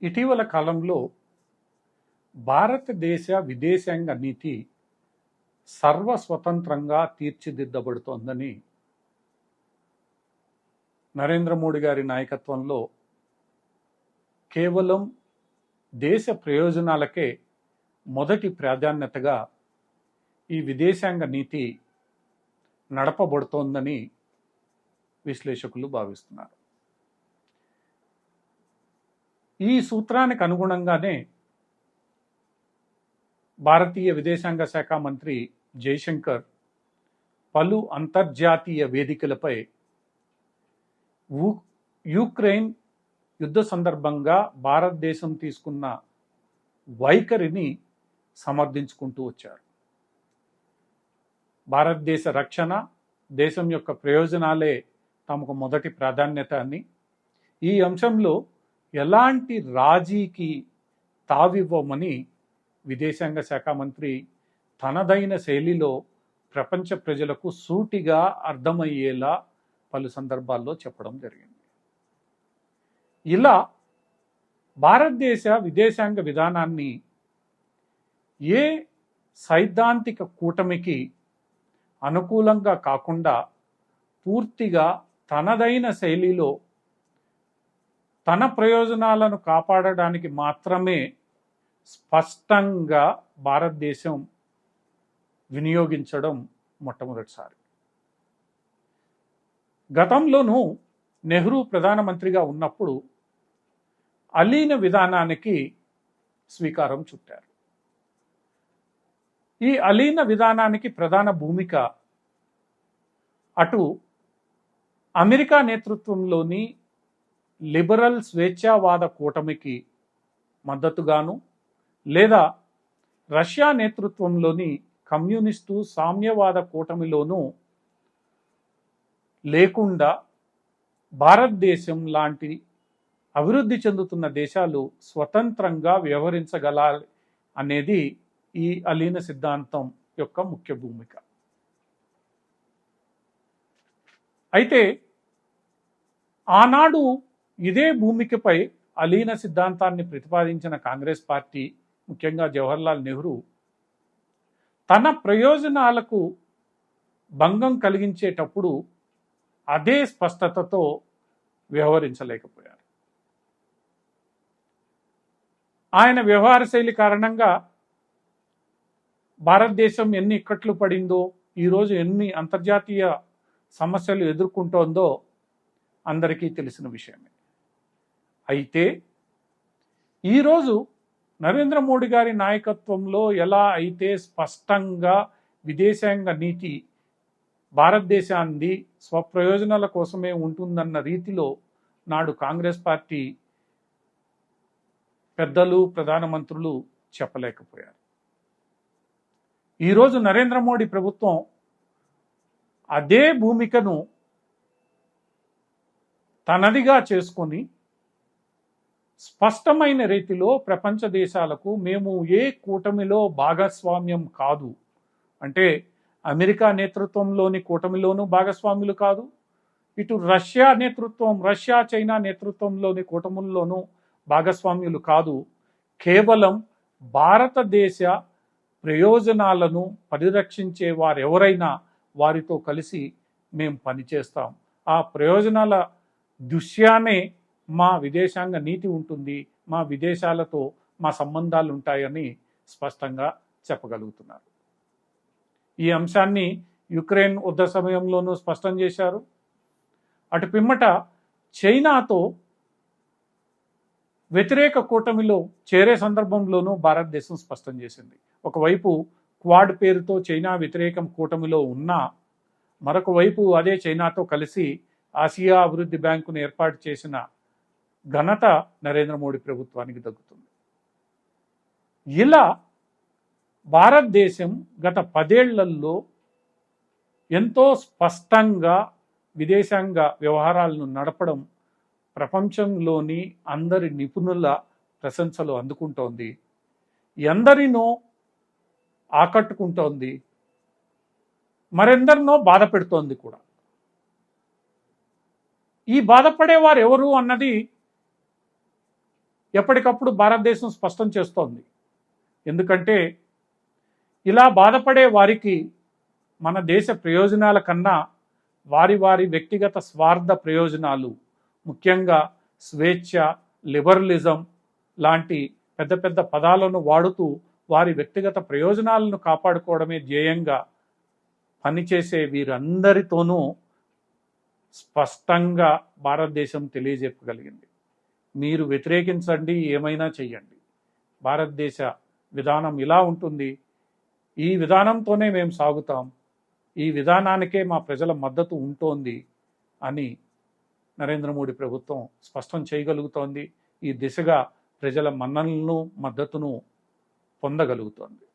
ఇటీవల కాలంలో భారతదేశ విదేశాంగ నీతి సర్వస్వతంత్రంగా తీర్చిదిద్దబడుతోందని నరేంద్ర మోడీ గారి నాయకత్వంలో కేవలం దేశ ప్రయోజనాలకే మొదటి ప్రాధాన్యతగా ఈ విదేశాంగ నీతి నడపబడుతోందని విశ్లేషకులు భావిస్తున్నారు. ఈ సూత్రానికి అనుగుణంగానే భారతీయ విదేశాంగ శాఖ మంత్రి జైశంకర్ పలు అంతర్జాతీయ వేదికలపై యుక్రెయిన్ యుద్ధ సందర్భంగా భారతదేశం తీసుకున్న వైఖరిని సమర్థించుకుంటూ వచ్చారు. భారతదేశ రక్షణ, దేశం యొక్క ప్రయోజనాలే తమకు మొదటి ప్రాధాన్యత అని, ఈ అంశంలో ఎలాంటి రాజీకి తావివ్వమని విదేశాంగ శాఖ మంత్రి తనదైన శైలిలో ప్రపంచ ప్రజలకు సూటిగా అర్థమయ్యేలా పలు సందర్భాల్లో చెప్పడం జరిగింది. ఇలా భారతదేశ విదేశాంగ విధానాన్ని ఏ సైద్ధాంతిక కూటమికి అనుకూలంగా కాకుండా పూర్తిగా తనదైన శైలిలో తన ప్రయోజనాలను కాపాడడానికి మాత్రమే స్పష్టంగా భారతదేశం వినియోగించడం మొట్టమొదటిసారి. గతంలోనూ నెహ్రూ ప్రధానమంత్రిగా ఉన్నప్పుడు అలీన విధానానికి శ్రీకారం చుట్టారు. ఈ అలీన విధానానికి ప్రధాన భూమిక అటు అమెరికా నేతృత్వంలోని లిబరల్ స్వేచ్ఛావాద కూటమికి మద్దతుగాను, లేదా రష్యా నేతృత్వంలోని కమ్యూనిస్టు సామ్యవాద కూటమిలోనూ లేకుండా భారతదేశం లాంటి అభివృద్ధి చెందుతున్న దేశాలు స్వతంత్రంగా వ్యవహరించగలాలి అనేది ఈ అలీన సిద్ధాంతం యొక్క ముఖ్య భూమిక. అయితే ఆనాడు ఇదే భూమికపై అలీన సిద్ధాంతాన్ని ప్రతిపాదించిన కాంగ్రెస్ పార్టీ, ముఖ్యంగా జవహర్లాల్ నెహ్రూ, తన ప్రయోజనాలకు భంగం కలిగించేటప్పుడు అదే స్పష్టతతో వ్యవహరించలేకపోయారు. ఆయన వ్యవహార శైలి కారణంగా భారతదేశం ఎన్ని ఇక్కట్లు పడిందో, ఈరోజు ఎన్ని అంతర్జాతీయ సమస్యలు ఎదుర్కొంటోందో అందరికీ తెలిసిన విషయమే. అయితే ఈరోజు నరేంద్ర మోడీ గారి నాయకత్వంలో ఎలా అయితే స్పష్టంగా విదేశాంగ నీతి భారతదేశాన్ని స్వప్రయోజనాల కోసమే ఉంటుందన్న రీతిలో నాడు కాంగ్రెస్ పార్టీ పెద్దలు, ప్రధానమంత్రులు చెప్పలేకపోయారు. ఈరోజు నరేంద్ర మోడీ ప్రభుత్వం అదే భూమికను తనదిగా చేసుకొని స్పష్టమైన రీతిలో ప్రపంచ దేశాలకు మేము ఏ కూటమిలో భాగస్వామ్యం కాదు, అంటే అమెరికా నేతృత్వంలోని కూటమిలోనూ భాగస్వాములు కాదు, ఇటు రష్యా నేతృత్వం, రష్యా చైనా నేతృత్వంలోని కూటముల్లోనూ భాగస్వామ్యులు కాదు, కేవలం భారతదేశ ప్రయోజనాలను పరిరక్షించే వారెవరైనా వారితో కలిసి మేము పనిచేస్తాం, ఆ ప్రయోజనాల దృశ్యానే మా విదేశాంగ నీతి ఉంటుంది, మా విదేశాలతో మా సంబంధాలు ఉంటాయని స్పష్టంగా చెప్పగలుగుతున్నారు. ఈ అంశాన్ని యుక్రెయిన్ యుద్ధ సమయంలోనూ స్పష్టం చేశారు. అటు పిమ్మట చైనాతో వ్యతిరేక కూటమిలో చేరే సందర్భంలోనూ భారతదేశం స్పష్టం చేసింది. ఒకవైపు క్వాడ్ పేరుతో చైనా వ్యతిరేకం కూటమిలో ఉన్నా, మరొక వైపు అదే చైనాతో కలిసి ఆసియా అభివృద్ధి బ్యాంకును ఏర్పాటు చేసిన ఘనత నరేంద్ర మోడీ ప్రభుత్వానికి దక్కుతుంది. ఇలా భారతదేశం గత 10 ఏళ్లలో ఎంతో స్పష్టంగా విదేశాంగ వ్యవహారాలను నడపడం ప్రపంచంలోని అందరి నిపుణుల ప్రశంసలు అందుకుంటోంది, ఎందరినో ఆకట్టుకుంటోంది, మరెందరినో బాధ పెడుతోంది కూడా. ఈ బాధపడేవారు ఎవరు అన్నది ఎప్పటికప్పుడు భారతదేశం స్పష్టం చేస్తోంది. ఎందుకంటే ఇలా బాధపడే వారికి మన దేశ ప్రయోజనాల కన్నా వారి వారి వ్యక్తిగత స్వార్థ ప్రయోజనాలు, ముఖ్యంగా స్వేచ్ఛ, లిబరలిజం లాంటి పెద్ద పెద్ద పదాలను వాడుతూ వారి వ్యక్తిగత ప్రయోజనాలను కాపాడుకోవడమే ధ్యేయంగా పనిచేసే వీరందరితోనూ స్పష్టంగా భారతదేశం తెలియజెప్పగలిగింది. మీరు వ్యతిరేకించండి, ఏమైనా చెయ్యండి, భారతదేశ విధానం ఇలా ఉంటుంది, ఈ విధానంతోనే మేము సాగుతాం, ఈ విధానానికే మా ప్రజల మద్దతు ఉంటోంది అని నరేంద్ర మోడీ ప్రభుత్వం స్పష్టం చేయగలుగుతోంది. ఈ దిశగా ప్రజల మన్ననలను, మద్దతును పొందగలుగుతోంది.